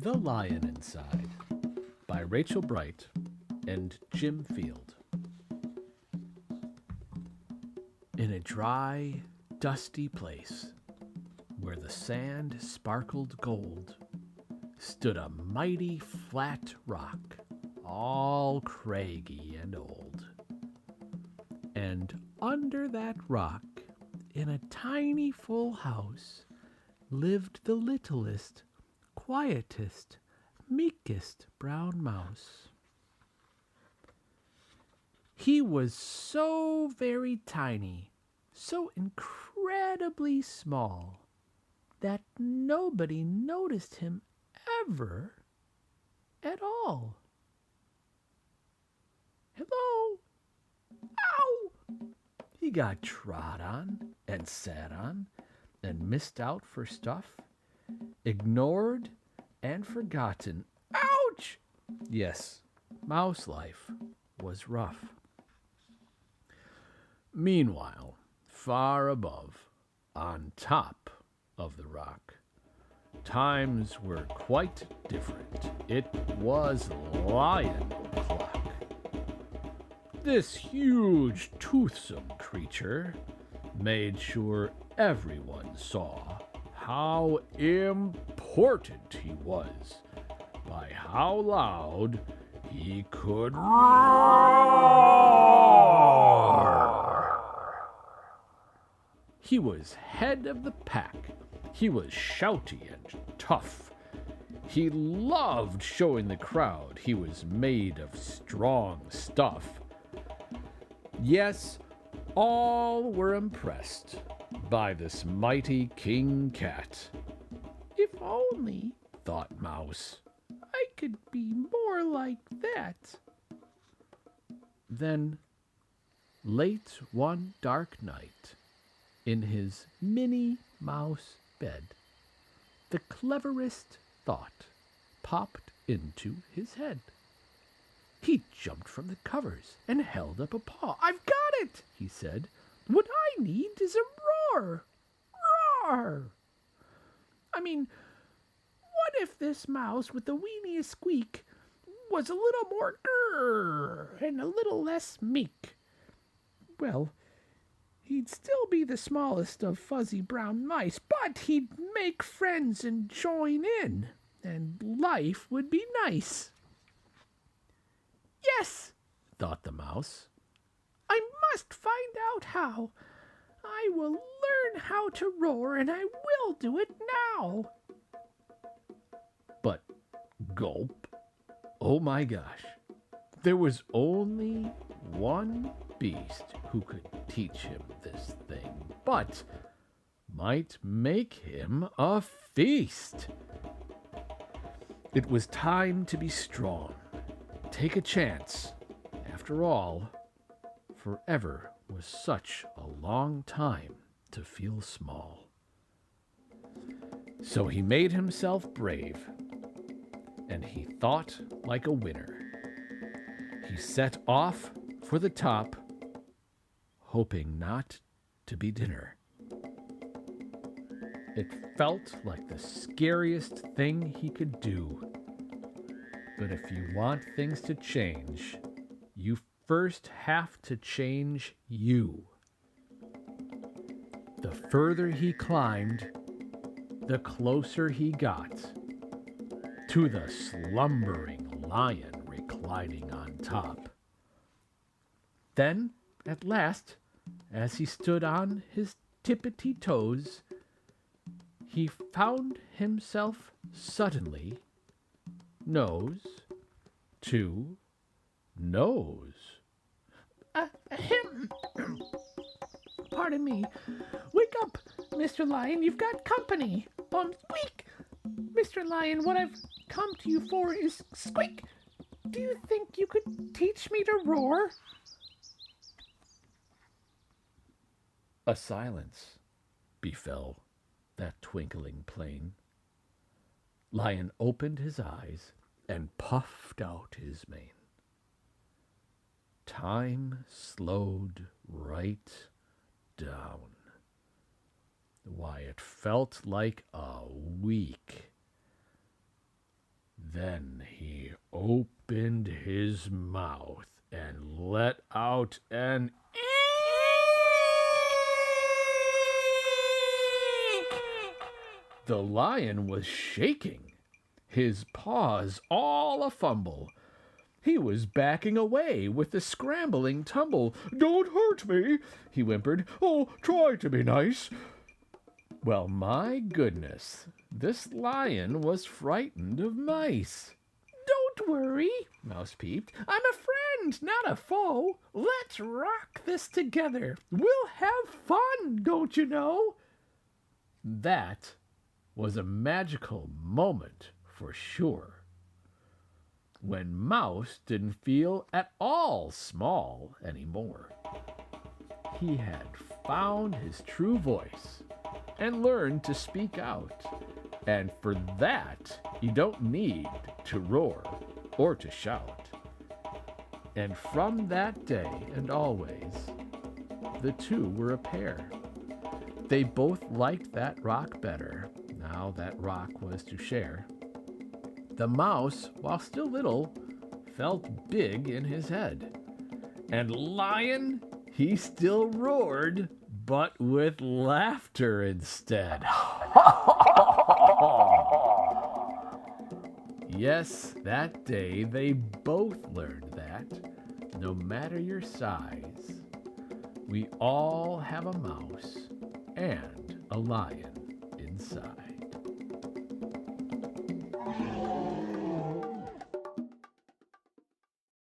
The Lion Inside by Rachel Bright and Jim Field. In a dry, dusty place where the sand sparkled gold stood a mighty flat rock, all craggy and old. And under that rock, in a tiny full house, lived the littlest, quietest, meekest brown mouse. He was so very tiny, so incredibly small, that nobody noticed him ever at all. Hello? Ow! He got trod on and sat on and missed out for stuff, ignored and forgotten. Ouch! Yes, mouse life was rough. Meanwhile, far above, on top of the rock, times were quite different. It was Lion Clock. This huge, toothsome creature made sure everyone saw how important he was by how loud he could roar. He was head of the pack. He was shouty and tough. He loved showing the crowd he was made of strong stuff. Yes, all were impressed by this mighty King Cat. If only, thought Mouse, I could be more like that. Then, late one dark night, in his Minnie Mouse bed, the cleverest thought popped into his head. He jumped from the covers and held up a paw. "I've got it," he said. "What I need is a roar. Roar! I mean, what if this mouse with the weeniest squeak was a little more grrr and a little less meek? Well, he'd still be the smallest of fuzzy brown mice, but he'd make friends and join in, and life would be nice." "Yes," thought the mouse, "I must find out how. I will learn how to roar, and I will do it now." But gulp, oh my gosh, there was only one beast who could teach him this thing, but might make him a feast. It was time to be strong. Take a chance. After all, forever was such a long time to feel small. So he made himself brave, and he thought like a winner. He set off for the top, hoping not to be dinner. It felt like the scariest thing he could do. But if you want things to change, you first have to change you. The further he climbed, the closer he got to the slumbering lion reclining on top. Then, at last, as he stood on his tippity toes, he found himself suddenly nose to nose. Pardon me. Wake up, Mr. Lion. You've got company. Squeak! Mr. Lion, what I've come to you for is squeak. Do you think you could teach me to roar? A silence befell that twinkling plain. Lion opened his eyes and puffed out his mane. Time slowed right down. Why, it felt like a week. Then he opened his mouth and let out an The lion was shaking, his paws all a fumble. He was backing away with a scrambling tumble. "Don't hurt me," he whimpered. "Oh, try to be nice." Well, my goodness, this lion was frightened of mice. "Don't worry," Mouse peeped. "I'm a friend, not a foe. Let's rock this together. We'll have fun, don't you know?" That was a magical moment for sure. When Mouse didn't feel at all small anymore. He had found his true voice and learned to speak out. And for that, you don't need to roar or to shout. And from that day and always, the two were a pair. They both liked that rock better, now that rock was to share. The mouse, while still little, felt big in his head. And Lion, he still roared, but with laughter instead. Yes, that day they both learned that, no matter your size, we all have a mouse and a lion inside.